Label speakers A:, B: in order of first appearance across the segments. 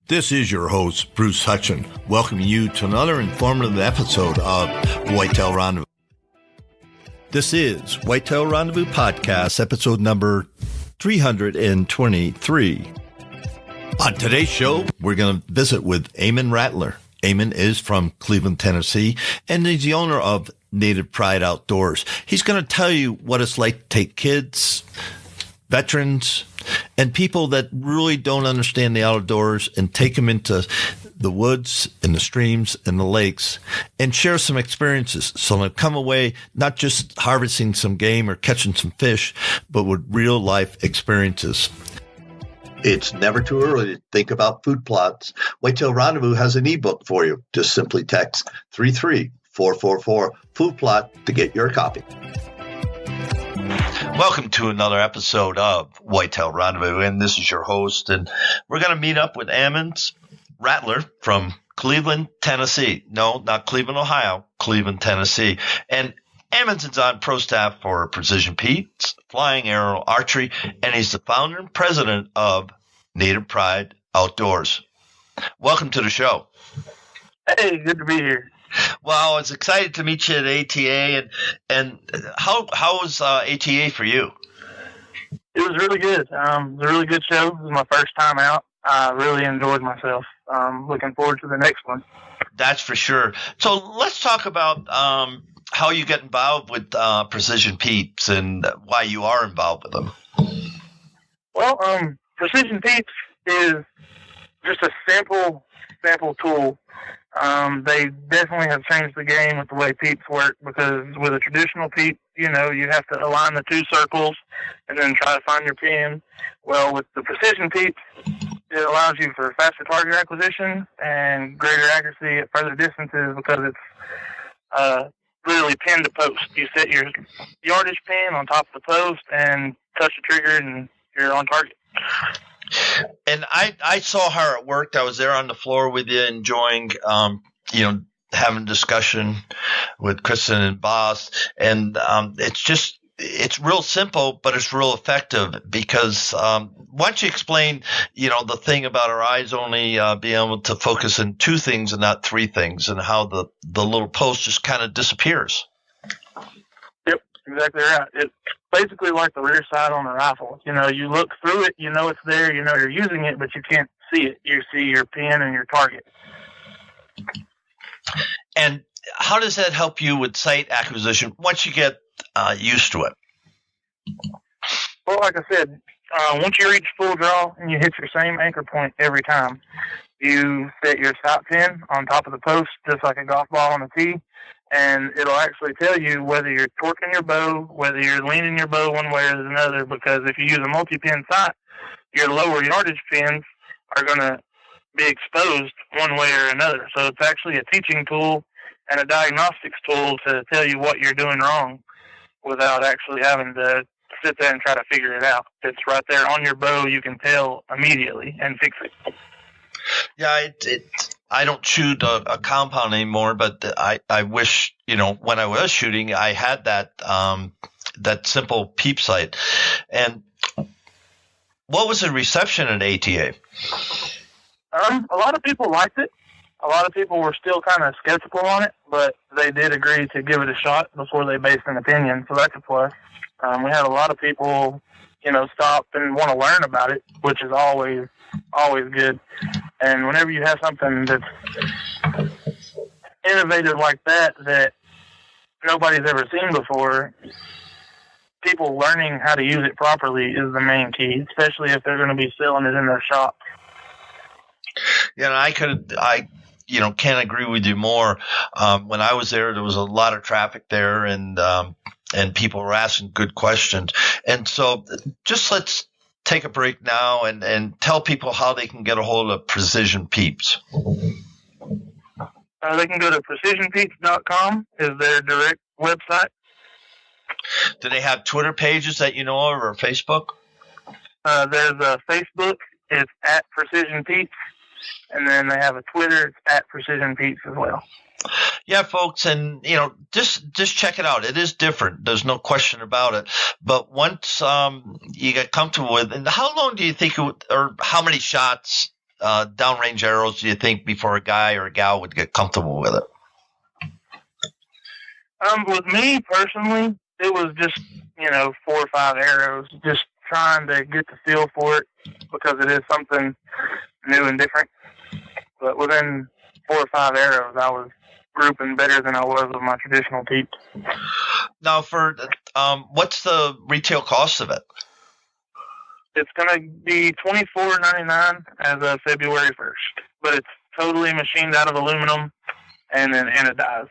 A: This is your host, Bruce Hutchin, welcoming you to another informative episode of Whitetail Rendezvous. This is Whitetail Rendezvous Podcast, episode number 323. On today's show, we're going to visit with Ammons Rattler. Ammons is from Cleveland, Tennessee, and he's the owner of Native Pride Outdoors. He's going to tell you what it's like to take kids, veterans, and people that really don't understand the outdoors and take them into the woods and the streams and the lakes and share some experiences. So they'll come away not just harvesting some game or catching some fish, but with real life experiences. It's never too early to think about food plots. Whitetail Rendezvous has an ebook for you. Just simply text 33444 food plot to get your copy. Welcome to another episode of Whitetail Rendezvous, and this is your host, and we're going to meet up with Ammons Rattler from Cleveland, Tennessee. No, not Cleveland, Ohio, Cleveland, Tennessee. And Ammons is on pro staff for Precision Pete's, Flying Arrow Archery, and he's the founder and president of Native Pride Outdoors. Welcome to the show.
B: Hey, good to be here.
A: Well, I was excited to meet you at ATA, and how was ATA for you?
B: It was really good. It was a really good show. It was my first time out. I really enjoyed myself. Looking forward to the next one.
A: That's for sure. So let's talk about how you get involved with Precision Peeps and why you are involved with them.
B: Well, Precision Peeps is just a simple tool. They definitely have changed the game with the way peeps work, because with a traditional peep, you have to align the two circles and then try to find your pin. Well, with the Precision Peeps, it allows you for faster target acquisition and greater accuracy at further distances, because it's literally pin to post. You set your yardage pin on top of the post and touch the trigger and you're on target.
A: And I saw how it worked. I was there on the floor with you, enjoying, having discussion with Kristen and Boss. And it's real simple, but it's real effective, because why don't you explain, the thing about our eyes only being able to focus on two things and not three things, and how the little post just kind of disappears.
B: Yep, exactly right. It's basically like the rear sight on a rifle. You look through it, it's there, you're using it, but you can't see it. You see your pin and your target.
A: And how does that help you with sight acquisition once you get used to it?
B: Well, like I said, once you reach full draw and you hit your same anchor point every time, you set your sight pin on top of the post just like a golf ball on a tee, and it'll actually tell you whether you're torquing your bow, whether you're leaning your bow one way or another, because if you use a multi-pin sight, your lower yardage pins are going to be exposed one way or another. So it's actually a teaching tool and a diagnostics tool to tell you what you're doing wrong without actually having to sit there and try to figure it out. It's right there on your bow. You can tell immediately and fix it.
A: Yeah, I don't shoot a compound anymore, but I wish, when I was shooting, I had that simple peep sight. And what was the reception at ATA?
B: A lot of people liked it. A lot of people were still kind of skeptical on it, but they did agree to give it a shot before they based an opinion, so that's a plus. We had a lot of people, stop and want to learn about it, which is always good. And whenever you have something that's innovative like that nobody's ever seen before, people learning how to use it properly is the main key, especially if they're going to be selling it in their shop.
A: Yeah, I can't agree with you more. When I was there was a lot of traffic there, and people were asking good questions. And so just let's take a break now and tell people how they can get a hold of Precision Peeps.
B: They can go to precisionpeeps.com is their direct website.
A: Do they have Twitter pages that you know of, or Facebook?
B: There's a Facebook. It's at Precision Peeps. And then they have a Twitter. It's at Precision Peeps as well.
A: Yeah, folks, and just check it out. It is different. There's no question about it. But once you get comfortable with, and how long do you think or how many shots downrange arrows do you think before a guy or a gal would get comfortable with it?
B: With me personally, it was just 4 or 5 arrows, just trying to get the feel for it because it is something new and different. But within 4 or 5 arrows, I was grouping better than I was with my traditional teeps.
A: Now, for what's the retail cost of it?
B: It's going to be $24.99 as of February 1st, but it's totally machined out of aluminum and then anodized.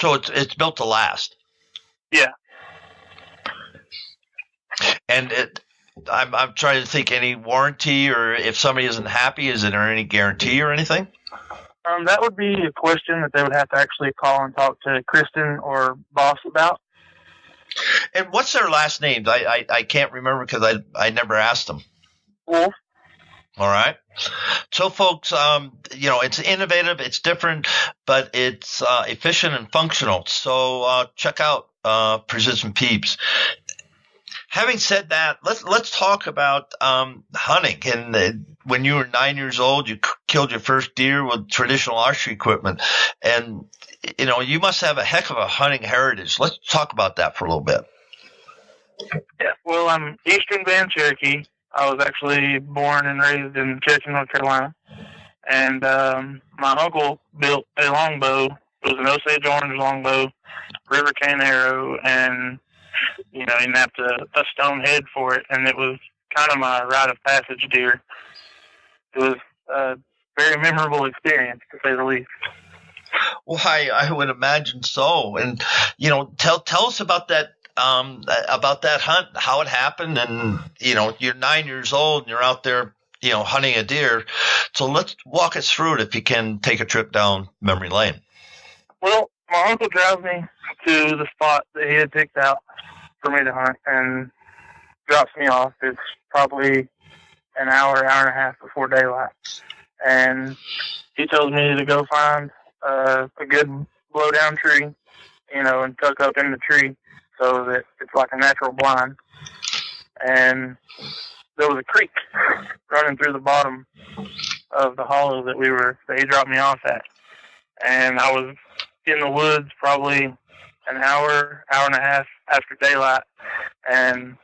A: So it's built to last.
B: Yeah.
A: And I'm trying to think any warranty, or if somebody isn't happy, is there any guarantee or anything?
B: That would be a question that they would have to actually call and talk to Kristen or Boss about.
A: And what's their last names? I can't remember because I never asked them.
B: Wolf.
A: All right. So, folks, it's innovative, it's different, but it's efficient and functional. So check out Precision Peeps. Having said that, let's talk about hunting. And when you were 9 years old, you killed your first deer with traditional archery equipment, and you must have a heck of a hunting heritage. Let's talk about that for a little bit.
B: Yeah, well, I'm Eastern Band Cherokee. I was actually born and raised in Cherokee, North Carolina, and my uncle built a longbow. It was an Osage orange longbow, river cane arrow, and he napped a stone head for it, and it was kind of my rite of passage deer. It was a very memorable experience, to say the least.
A: Well, I would imagine so. And tell us about that hunt, how it happened, and you're 9 years old and you're out there hunting a deer. So let's walk us through it if you can take a trip down memory lane.
B: Well, my uncle drives me to the spot that he had picked out for me to hunt and drops me off. It's probably an hour and a half before daylight. And he tells me to go find a good blow-down tree, and tuck up in the tree so that it's like a natural blind. And there was a creek running through the bottom of the hollow that he dropped me off at. And I was in the woods probably an hour and a half after daylight, and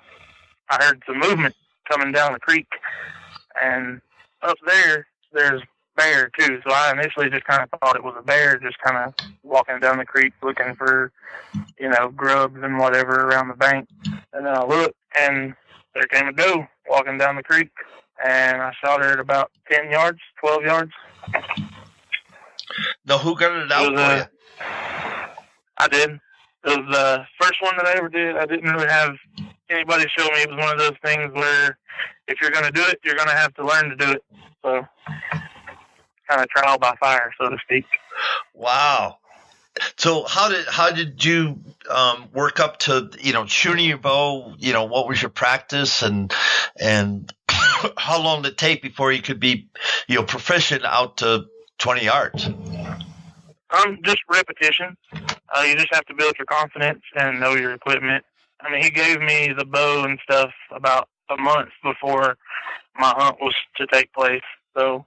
B: I heard some movement coming down the creek. And up there's bear too. So I initially just kind of thought it was a bear just kind of walking down the creek looking for, grubs and whatever around the bank. And then I looked, and there came a doe walking down the creek, and I shot her at about 10 yards, 12 yards.
A: Now, who got it out for you?
B: I did. It was the first one that I ever did. I didn't really have anybody show me. It was one of those things where if you're going to do it, you're going to have to learn to do it. So kind of trial by fire, so to speak. Wow.
A: So how did you work up to shooting your bow? What was your practice, and how long did it take before you could be proficient out to 20 yards?
B: Just repetition. You just have to build your confidence and know your equipment. I mean, he gave me the bow and stuff about a month before my hunt was to take place. So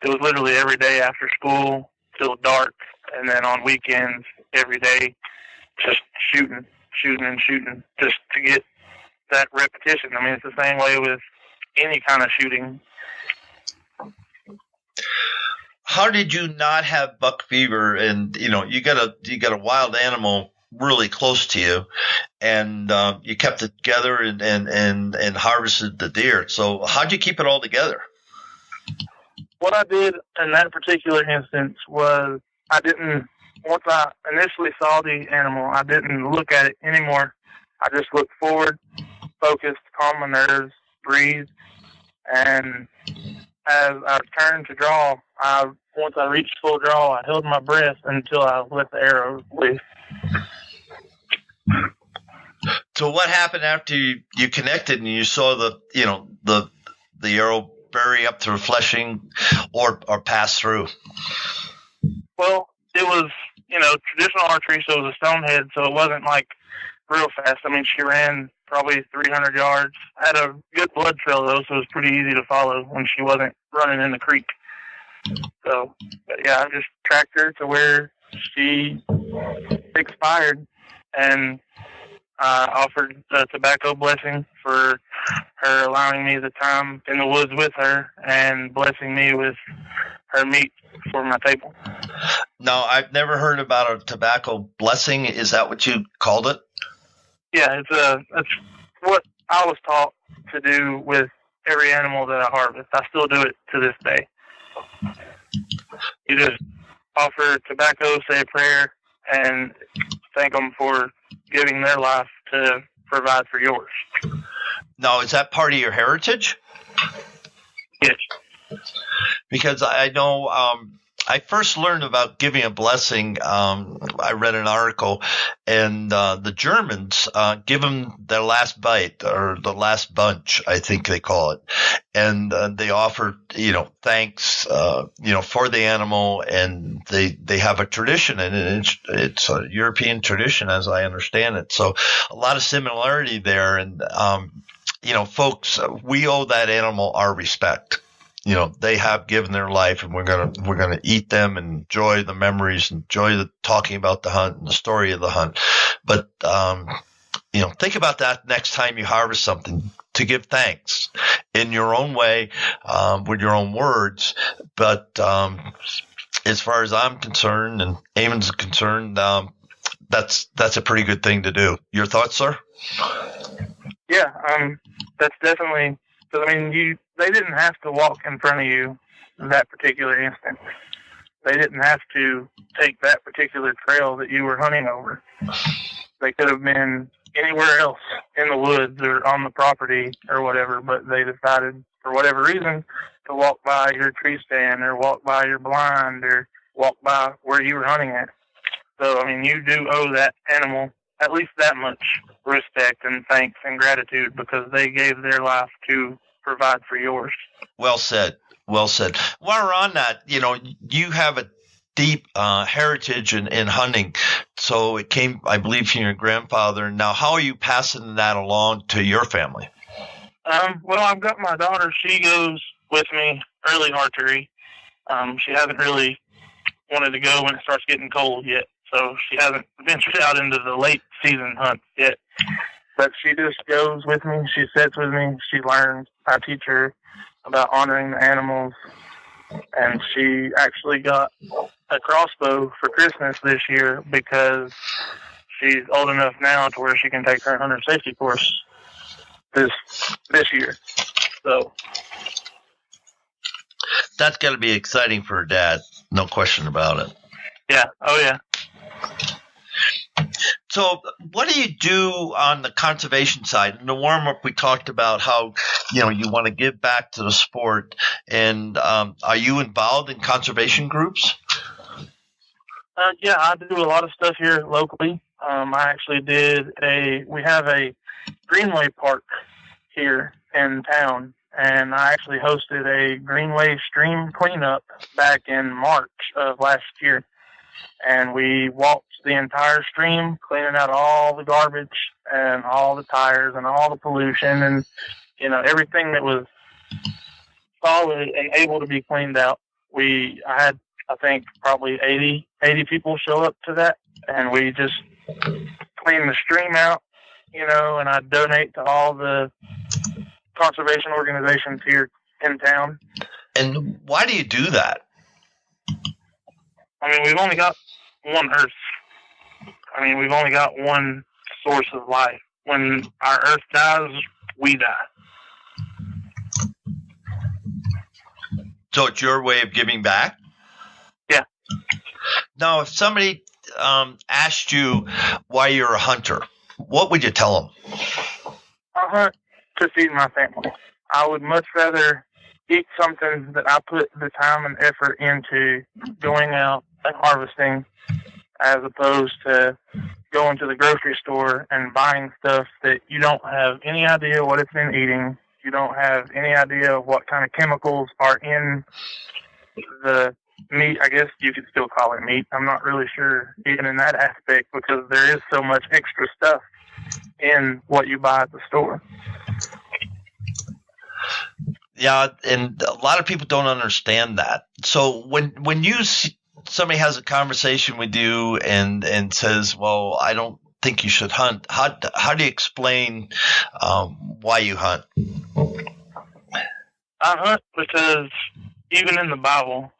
B: it was literally every day after school till dark, and then on weekends every day, just shooting, just to get that repetition. I mean, it's the same way with any kind of shooting.
A: How did you not have buck fever? And you got a wild animal really close to you, and you kept it together and harvested the deer. So how'd you keep it all together?
B: What I did in that particular instance was once I initially saw the animal, I didn't look at it anymore. I just looked forward, focused, calmed my nerves, breathed, and as I turned to draw, once I reached full draw, I held my breath until I let the arrow loose.
A: So what happened after you connected and you saw the arrow bury up through fleshing or pass through?
B: Well, it was traditional archery, so it was a stone head, so it wasn't like real fast. I mean, she ran probably 300 yards. I had a good blood trail though, so it was pretty easy to follow when she wasn't running in the creek. So, but yeah, I just tracked her to where she expired, and I offered a tobacco blessing for her allowing me the time in the woods with her and blessing me with her meat for my table.
A: Now, I've never heard about a tobacco blessing. Is that what you called it?
B: Yeah, it's what I was taught to do with every animal that I harvest. I still do it to this day. You just offer tobacco, say a prayer, and thank them for giving their life to provide for yours.
A: Now, is that part of your heritage?
B: Yes.
A: Because I know I first learned about giving a blessing. I read an article, and the Germans give them their last bite or the last bunch, I think they call it, and they offer thanks for the animal, and they have a tradition, and it's a European tradition as I understand it. So a lot of similarity there, and folks, we owe that animal our respect. They have given their life, and we're gonna eat them and enjoy the memories, enjoy the talking about the hunt and the story of the hunt. But think about that next time you harvest something, to give thanks in your own way, with your own words. But as far as I'm concerned, and Ammon's concerned, that's a pretty good thing to do. Your thoughts, sir?
B: Yeah, that's definitely. Because they didn't have to walk in front of you that particular instant. They didn't have to take that particular trail that you were hunting over. They could have been anywhere else in the woods or on the property or whatever, but they decided, for whatever reason, to walk by your tree stand or walk by your blind or walk by where you were hunting at. So, you do owe that animal at least that much respect and thanks and gratitude, because they gave their life to provide for yours.
A: Well said. Well said. While we're on that, you have a deep heritage in hunting. So it came, I believe, from your grandfather. Now, how are you passing that along to your family?
B: Well, I've got my daughter. She goes with me early archery. She hasn't really wanted to go when it starts getting cold yet. So she hasn't ventured out into the late season hunts yet. But she just goes with me. She sits with me. She learns. I teach her about honoring the animals. And she actually got a crossbow for Christmas this year because she's old enough now to where she can take her hunter safety course this year. So
A: that's got to be exciting for her dad. No question about it.
B: Yeah. Oh, yeah.
A: So what do you do on the conservation side? In the warm-up, we talked about how, you want to give back to the sport. And are you involved in conservation groups?
B: Yeah, I do a lot of stuff here locally. I actually we have a Greenway Park here in town, and I actually hosted a Greenway stream cleanup back in March of last year. And we walked the entire stream, cleaning out all the garbage and all the tires and all the pollution and, everything that was solid and able to be cleaned out. I had, I think, probably 80 people show up to that, and we just cleaned the stream out, and I donate to all the conservation organizations here in town.
A: And why do you do that?
B: We've only got one Earth. We've only got one source of life. When our Earth dies, we die.
A: So it's your way of giving back?
B: Yeah.
A: Now, if somebody asked you why you're a hunter, what would you tell them?
B: I hunt to feed my family. I would much rather eat something that I put the time and effort into going out and harvesting, as opposed to going to the grocery store and buying stuff that you don't have any idea what it's been eating. You don't have any idea of what kind of chemicals are in the meat. I guess you could still call it meat. I'm not really sure even in that aspect, because there is so much extra stuff in what you buy at the store.
A: Yeah, and a lot of people don't understand that. So when you see somebody has a conversation with you and says, "Well, I don't think you should hunt," how do you explain why you hunt?
B: I hunt because even in the Bible,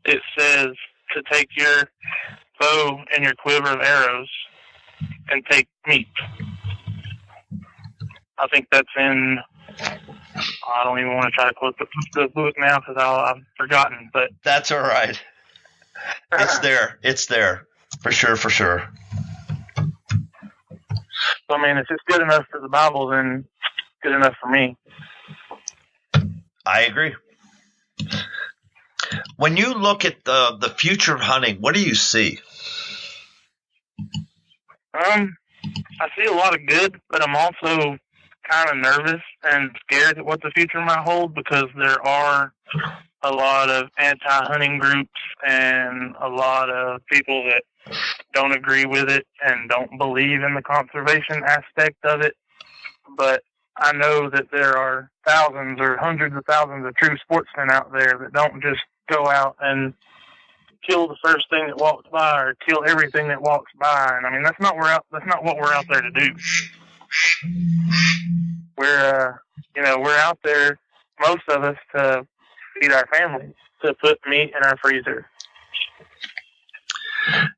B: it says to take your bow and your quiver of arrows and take meat. I think that's in, I don't even want to try to quote the book now because I've forgotten, but
A: That's all right. It's there. It's there. For sure, for sure.
B: So, I mean, if it's good enough for the Bible, then it's good enough for me.
A: I agree. When you look at the future of hunting, what do you see?
B: I see a lot of good, but I'm also kind of nervous and scared at what the future might hold because there are a lot of anti-hunting groups and a lot of people that don't agree with it and don't believe in the conservation aspect of it. But I know that there are thousands or hundreds of thousands of true sportsmen out there that don't just go out and kill the first thing that walks by or kill everything that walks by. And I mean, that's not what we're out there to do. We're out there, most of us, to feed our families, to put meat in our freezer.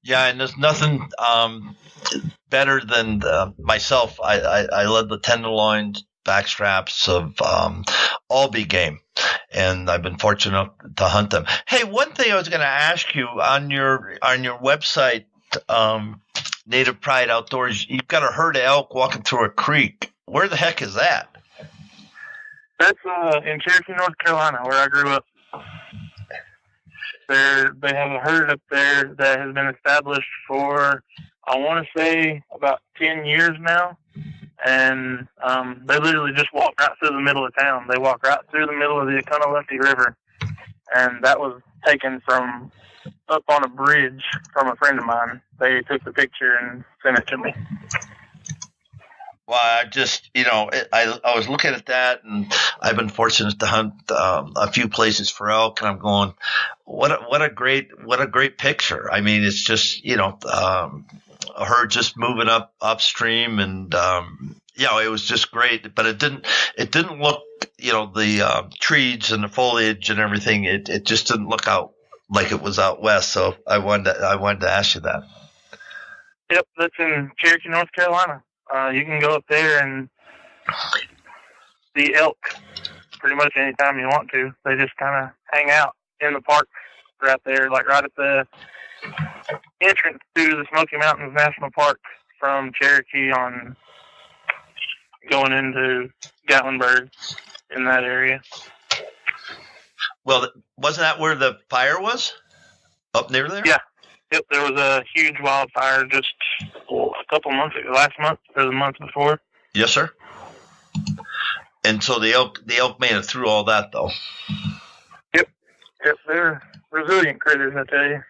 A: Yeah, and there's nothing better than myself. I led the tenderloin backstraps of all big game, and I've been fortunate to hunt them. Hey, one thing I was going to ask you on your website, Native Pride Outdoors, you've got a herd of elk walking through a creek. Where the heck is that?
B: That's in Cherokee, North Carolina, where I grew up. They have a herd up there that has been established for, I want to say, about 10 years now. And they literally just walk right through the middle of town. They walk right through the middle of the Oconaluftee River. And that was taken from up on a bridge from a friend of mine. They took the picture and sent it to me.
A: Well, I just, I was looking at that, and I've been fortunate to hunt a few places for elk, and I'm going, what a great picture. I mean, it's just, a herd just moving upstream, and it was just great. But it didn't look, the trees and the foliage and everything. It just didn't look out like it was out west. So I wanted to ask you that.
B: Yep, that's in Cherokee, North Carolina. You can go up there and see elk pretty much anytime you want to. They just kind of hang out in the park right there, like right at the entrance to the Smoky Mountains National Park from Cherokee on going into Gatlinburg in that area.
A: Well, wasn't that where the fire was? Up near there?
B: Yeah. Yep, there was a huge wildfire just a couple months ago, last month or the month before.
A: Yes, sir. And so the elk made it through all that, though.
B: Yep, they're resilient critters, I tell you.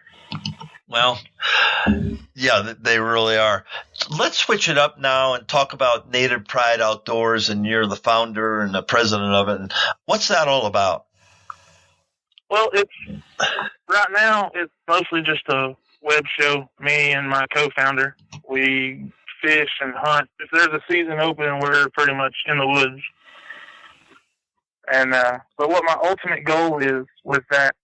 A: Well, yeah, they really are. Let's switch it up now and talk about Native Pride Outdoors, and you're the founder and the president of it. And what's that all about?
B: Well, right now it's mostly just a web show. Me and my co-founder, we fish and hunt. If there's a season open, we're pretty much in the woods. And but what my ultimate goal is with that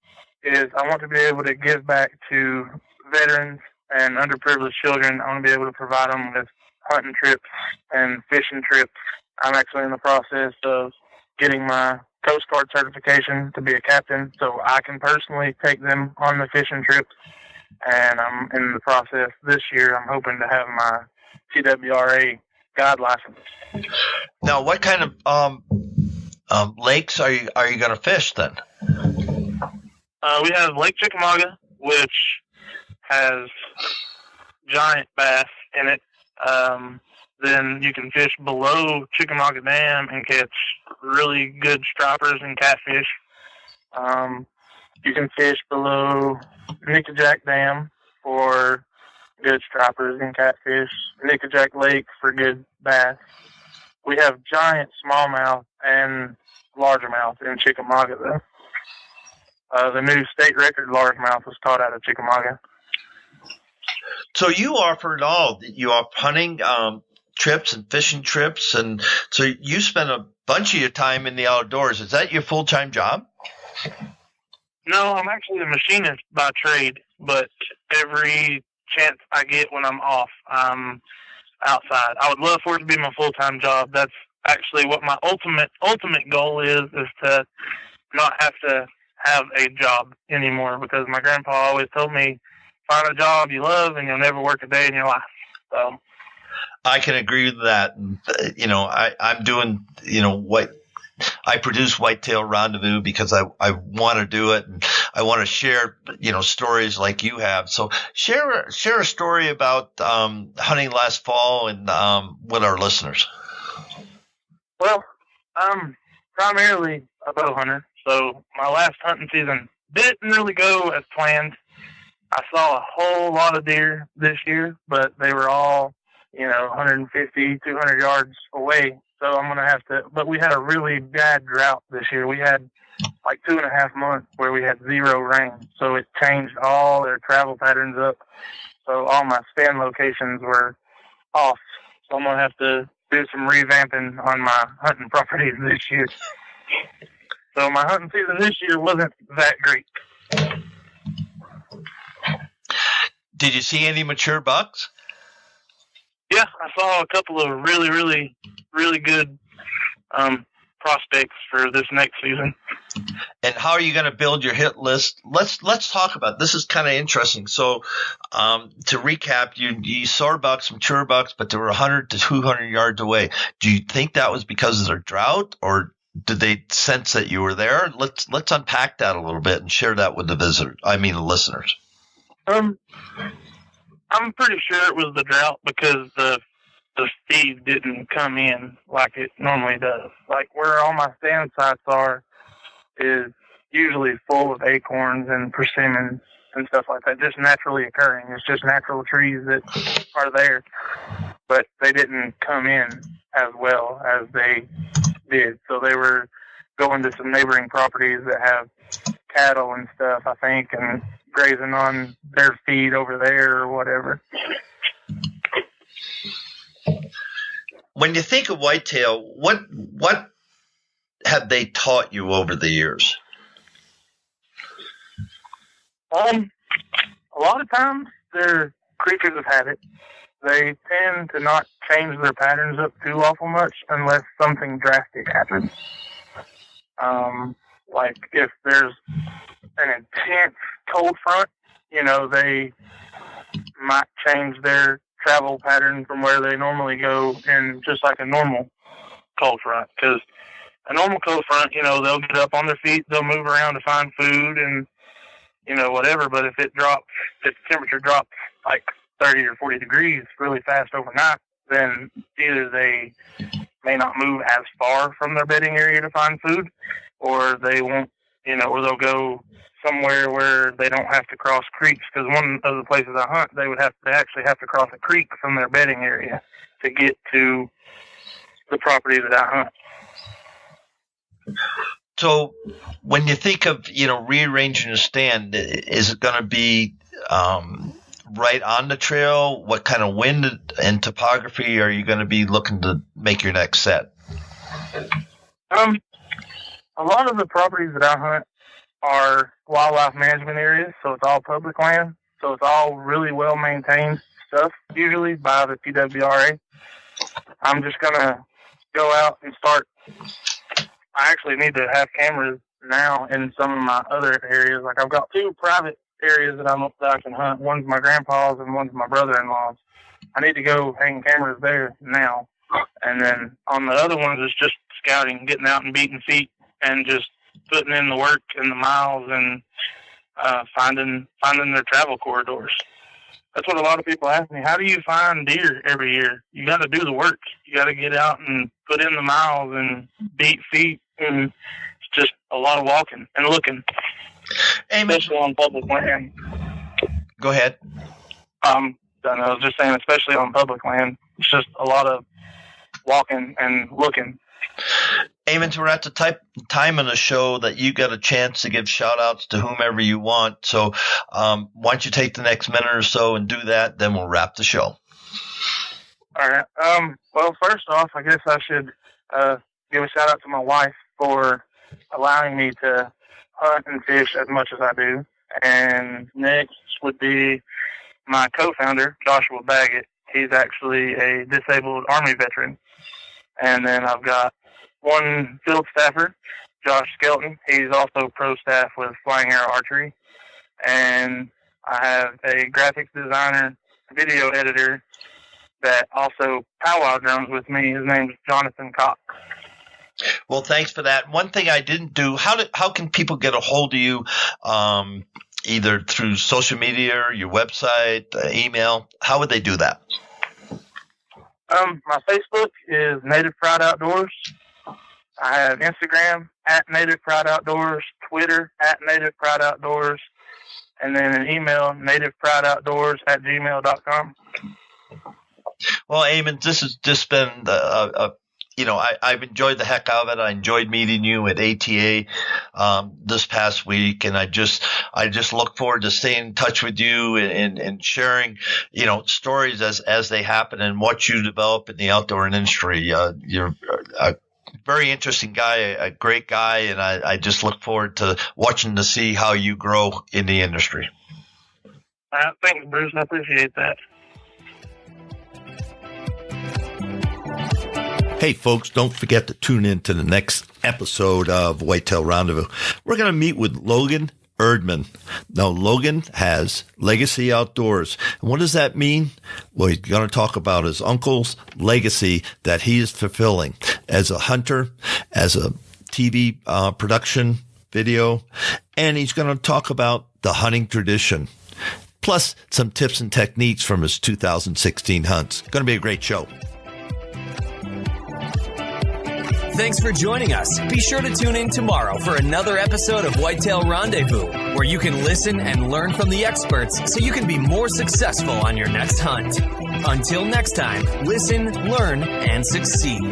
B: is I want to be able to give back to veterans and underprivileged children. I want to be able to provide them with hunting trips and fishing trips. I'm actually in the process of getting my Coast Guard certification to be a captain, so I can personally take them on the fishing trips. And I'm in the process this year. I'm hoping to have my TWRA guide license.
A: Now, what kind of lakes are you going to fish then?
B: We have Lake Chickamauga, which has giant bass in it. Then you can fish below Chickamauga Dam and catch really good stripers and catfish. You can fish below Nickajack Dam for good stripers and catfish, Nickajack Lake for good bass. We have giant smallmouth and largemouth in Chickamauga, though. The new state record largemouth was caught out of Chickamauga.
A: So you offer it all. You offer hunting trips and fishing trips, and so you spend a bunch of your time in the outdoors. Is that your full-time job?
B: No, I'm actually a machinist by trade, but every chance I get when I'm off, I'm outside. I would love for it to be my full-time job. That's actually what my ultimate goal is to not have to have a job anymore, because my grandpa always told me, find a job you love and you'll never work a day in your life. So
A: I can agree with that. I'm doing, what I produce Whitetail Rendezvous because I want to do it, and I want to share, stories like you have. So share a story about hunting last fall and with our listeners.
B: Well, I'm primarily a bow hunter, so my last hunting season didn't really go as planned. I saw a whole lot of deer this year, but they were all, 150, 200 yards away. So I'm going to have to, but we had a really bad drought this year. We had like 2.5 months where we had 0 rain. So it changed all their travel patterns up. So all my stand locations were off. So I'm going to have to do some revamping on my hunting properties this year. So my hunting season this year wasn't that great.
A: Did you see any mature bucks?
B: Yeah, I saw a couple of really, really, really good prospects for this next season.
A: And how are you going to build your hit list? Let's talk about this. Is kind of interesting. So to recap, you saw bucks, mature bucks, but they were 100 to 200 yards away. Do you think that was because of their drought, or did they sense that you were there? Let's unpack that a little bit and share that with the listeners.
B: I'm pretty sure it was the drought, because the feed didn't come in like it normally does. Like where all my stand sites are is usually full of acorns and persimmons and stuff like that, just naturally occurring. It's just natural trees that are there, but they didn't come in as well as they did. So they were going to some neighboring properties that have cattle and stuff, I think, and grazing on their feed over there or whatever.
A: When you think of whitetail, what have they taught you over the years?
B: A lot of times they're creatures of habit. They tend to not change their patterns up too awful much unless something drastic happens. Like if there's an intense cold front, they might change their travel pattern from where they normally go in just like a normal cold front. Because a normal cold front, they'll get up on their feet, they'll move around to find food and, whatever. But if the temperature drops like 30 or 40 degrees really fast overnight, then either they may not move as far from their bedding area to find food, or they won't, or they'll go somewhere where they don't have to cross creeks. Because one of the places I hunt, they actually have to cross a creek from their bedding area to get to the property that I hunt.
A: So when you think of, rearranging a stand, is it going to be right on the trail? What kind of wind and topography are you going to be looking to make your next set?
B: A lot of the properties that I hunt are wildlife management areas, so it's all public land. So it's all really well maintained stuff, usually by the PWRA. I'm just going to go out and start. I actually need to have cameras now in some of my other areas. Like I've got 2 private areas that I can hunt. One's my grandpa's and one's my brother-in-law's. I need to go hang cameras there now. And then on the other ones, it's just scouting, getting out and beating feet and just putting in the work and the miles and finding their travel corridors. That's what a lot of people ask me. How do you find deer every year? You got to do the work. You got to get out and put in the miles and beat feet. And it's just a lot of walking and looking, especially on public land.
A: Go ahead.
B: I was just saying, especially on public land, it's just a lot of walking and looking.
A: Ammons, we're at the time in the show that you got a chance to give shout-outs to whomever you want. So why don't you take the next minute or so and do that, then we'll wrap the show.
B: All right. Well, first off, I guess I should give a shout-out to my wife for allowing me to hunt and fish as much as I do. And next would be my co-founder, Joshua Baggett. He's actually a disabled Army veteran. And then I've got one field staffer, Josh Skelton. He's also pro staff with Flying Arrow Archery. And I have a graphics designer, video editor that also powwow drums with me. His name's Jonathan Cox.
A: Well, thanks for that. One thing I didn't do, how can people get a hold of you, either through social media, your website, email? How would they do that?
B: My Facebook is Native Pride Outdoors. I have Instagram at Native Pride Outdoors, Twitter at Native Pride Outdoors, and then an email, nativeprideoutdoors@gmail.com.
A: Well, Ammons, this has just been I've enjoyed the heck out of it. I enjoyed meeting you at ATA this past week, and I just look forward to staying in touch with you and sharing, stories as they happen and what you develop in the outdoor industry. You're a very interesting guy, a great guy, and I just look forward to watching to see how you grow in the industry.
B: Thanks, Bruce. I appreciate that.
A: Hey, folks, don't forget to tune in to the next episode of Whitetail Rendezvous. We're going to meet with Logan Erdman. Now, Logan has Legacy Outdoors. And what does that mean? Well, he's going to talk about his uncle's legacy that he is fulfilling as a hunter, as a TV production video, and he's going to talk about the hunting tradition, plus some tips and techniques from his 2016 hunts. Going to be a great show.
C: Thanks for joining us. Be sure to tune in tomorrow for another episode of Whitetail Rendezvous, where you can listen and learn from the experts so you can be more successful on your next hunt. Until next time, listen, learn, and succeed.